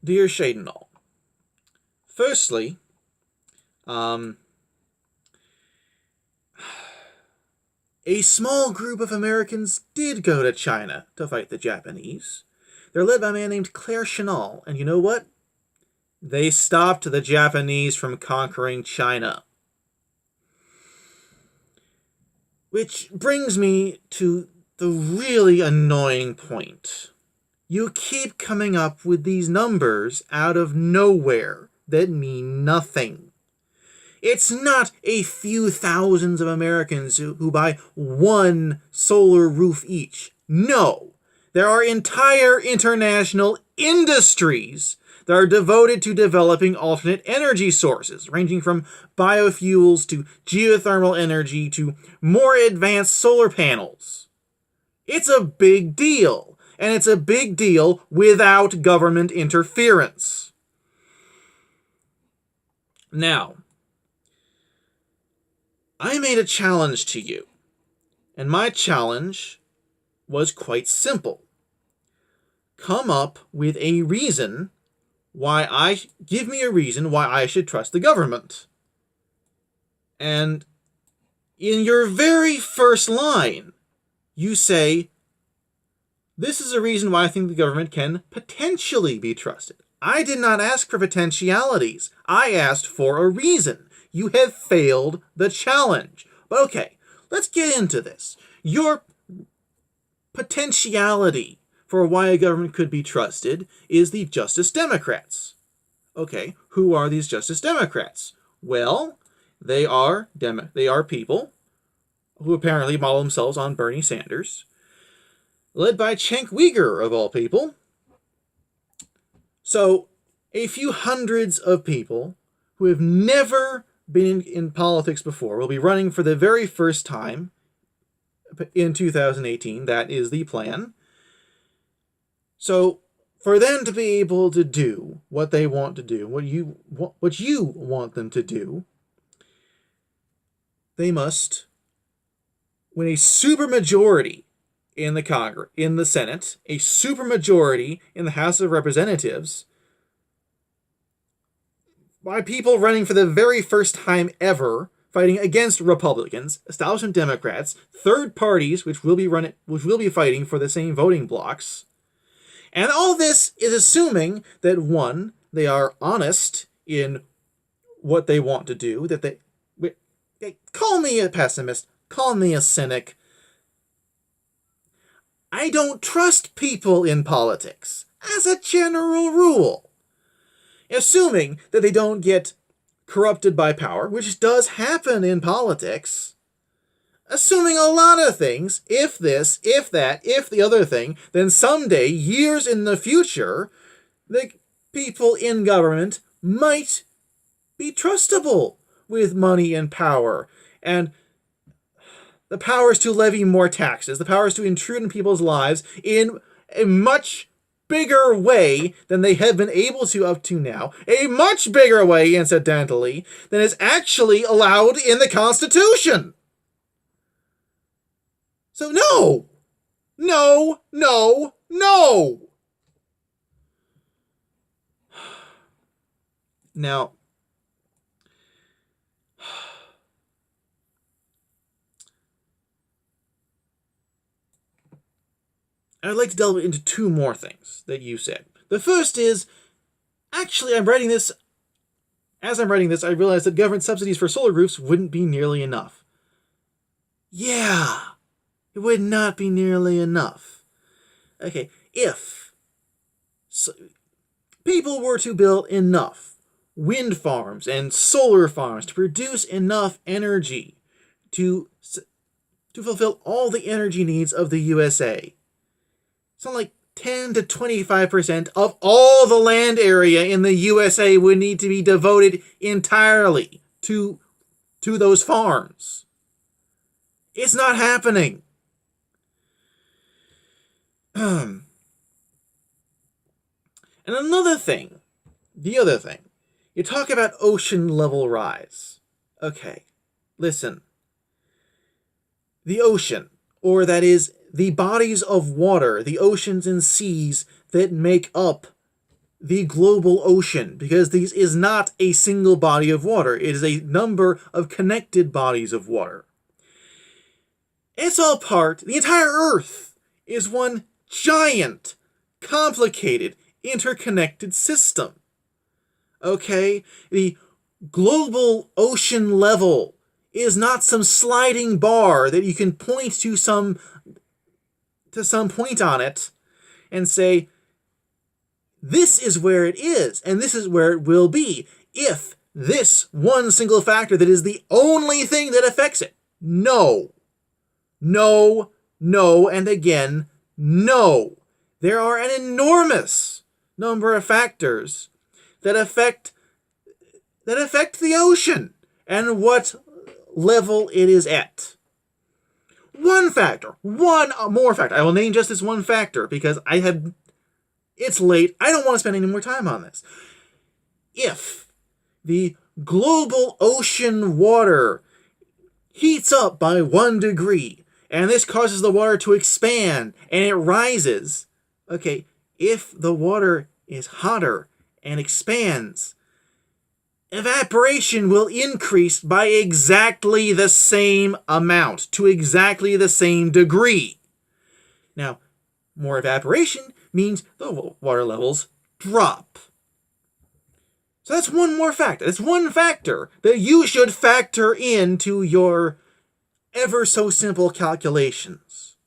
Dear Cheydinal, firstly, um, a small group of Americans did go to China to fight the Japanese. They're led by a man named Claire Chenal, and you know what? They stopped the Japanese from conquering China. Which brings me to the really annoying point. You keep coming up with these numbers out of nowhere that mean nothing. It's not a few thousands of Americans who buy one solar roof each. No, there are entire international industries that are devoted to developing alternate energy sources, ranging from biofuels to geothermal energy to more advanced solar panels. It's a big deal, and it's a big deal without government interference. Now, I made a challenge to you, and my challenge was quite simple. Come up with a reason give me a reason why I should trust the government. And in your very first line, you say, this is a reason why I think the government can potentially be trusted. I did not ask for potentialities. I asked for a reason. You have failed the challenge. But okay, let's get into this. Your potentiality for why a government could be trusted is the Justice Democrats. Okay, who are these Justice Democrats? Well, they are people who apparently model themselves on Bernie Sanders, led by Cenk Uygur, of all people. So, a few hundreds of people who have never been in politics before will be running for the very first time in 2018. That is the plan. So, for them to be able to do what they want to do, what you want them to do, they must win a supermajority in the Congress, in the Senate, a supermajority in the House of Representatives, by people running for the very first time ever, fighting against Republicans, establishment Democrats, third parties, which will be fighting for the same voting blocks. And all this is assuming that, one, they are honest in what they want to do, that they call me a pessimist, call me a cynic. I don't trust people in politics, as a general rule. Assuming that they don't get corrupted by power, which does happen in politics. Assuming a lot of things, if this, if that, if the other thing, then someday, years in the future, the people in government might be trustable with money and power, and the powers to levy more taxes, the powers to intrude in people's lives in a much bigger way than they have been able to up to now, a much bigger way, incidentally, than is actually allowed in the Constitution. So no! No! No! No! Now, I'd like to delve into two more things that you said. The first is, actually, as I'm writing this, I realized that government subsidies for solar roofs wouldn't be nearly enough. Yeah, it would not be nearly enough. Okay, if people were to build enough wind farms and solar farms to produce enough energy to fulfill all the energy needs of the USA, something like 10 to 25% of all the land area in the USA would need to be devoted entirely to those farms. It's not happening. And the other thing, you talk about ocean level rise. Okay, listen. The ocean, or that is, the bodies of water, the oceans and seas that make up the global ocean, because this is not a single body of water. It is a number of connected bodies of water. It's all part, the entire Earth is one giant, complicated, interconnected system. Okay? The global ocean level is not some sliding bar that you can point to some point on it and say, this is where it is, and this is where it will be, if this one single factor that is the only thing that affects it. No. No, no, and again, no. There are an enormous number of factors that affect the ocean and what level it is at. One factor, one more factor. I will name just this one factor because it's late. I don't want to spend any more time on this. If the global ocean water heats up by 1 degree, and this causes the water to expand, and it rises, okay, if the water is hotter and expands, evaporation will increase by exactly the same amount, to exactly the same degree. Now, more evaporation means the water levels drop. So that's one more factor. That's one factor that you should factor into your ever so simple calculations.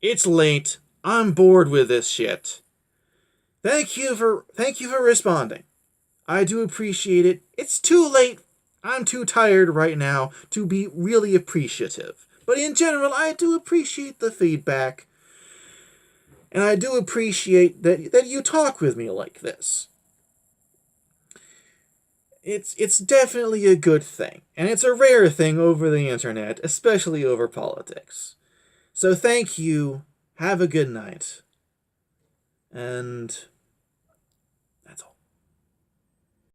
It's late. I'm bored with this shit. Thank you for responding. I do appreciate it. It's too late. I'm too tired right now to be really appreciative. But in general, I do appreciate the feedback. And I do appreciate that you talk with me like this. It's definitely a good thing. And it's a rare thing over the internet, especially over politics. So thank you. Have a good night. And